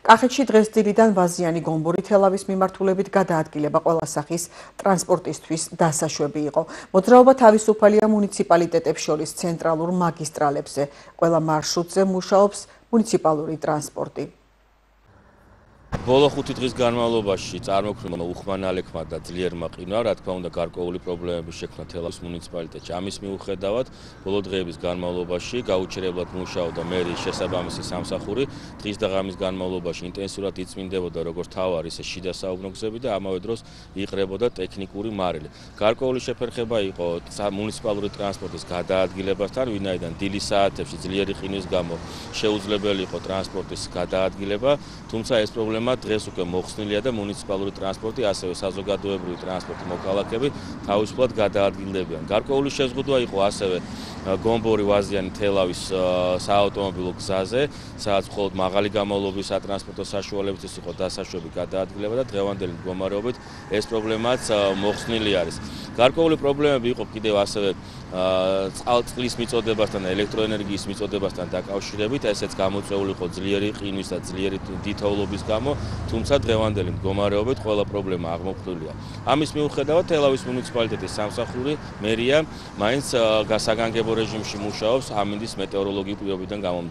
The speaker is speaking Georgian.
კახეთში დღეს დილიდან ვაზიანი გომბური თელავის მიმართულებით გადაადგილება ყველა სახის ტრანსპორტისთვის დასაშვები იყო. მოძრაობა თავისუფალია მუნიციპალიტეტებს შორის ცენტრალურ მაგისტრალებზე. ყველა მარშრუტზე მუშაობს მუნიციპალური ტრანსპორტი. ბოლო 5 დღის განმავლობაში წარმოქმნილმა უხმანალექმა და ძლიერმა ყინვა, რა თქმა უნდა, გარკვეული პრობლემები შექმნა თელავის მუნიციპალიტეტში. ამის მიუხედავად, ბოლო დღეების განმავლობაში გაუჩერებლად მუშაობდა მერიის შესაბამისი სამსახური. დღის და ღამის განმავლობაში ინტენსიურად იწმინდებოდა როგორც თავარი, ისე შიდა საუბნო გზები და ამავე დროს იყრებოდა ტექნიკური მარილი. გარკვეული შეფერხება იყო მუნიციპალური ტრანსპორტის გადაადგილებასთან, ვინაიდან დილის საათებში ძლიერი ყინვის გამო შეუძლებელი იყო ტრანსპორტის გადაადგილება, თუმცა ეს პრობლემა დღეს უკვე მოხსნილია და მუნიციპალური ტრანსპორტი, ასევე საზოგადოებრივი ტრანსპორტი მოქალაქეები თავისუფლად გადაადგილდებიან. გარკვეული შეზღუდვა იყო ასევე გომბორი ვაზიანი თელავის საავტომობილო გზაზე, სადაც მხოლოდ მაღალი გამოვლობის სატრანსპორტო საშუალებისთვის იყო დასაშვები გადაადგილება და დღევანდელი მდგომარეობით ეს პრობლემაც მოხსნილი არის. გარკვეული პრობლემები იყო კიდევ ასევე წყლის მიწოდებასთან და ელექტროენერგიის მიწოდებასთან დაკავშირებით, ესეც გამოწვეული იყო ძლიერი ყინვის და ძლიერი დიდთოვლობის გამო, თუმცა დღევანდელი მდგომარეობით ყველა პრობლემა აღმოფხვრილია. ამის მიუხედავად, თელავის მუნიციპალიტეტის სამსახური მერია მაინც გასაგანგებო რეჟიმში მუშაობს ამინდის მეტეოროლოგიურ პირობებიდან გამომდინარე.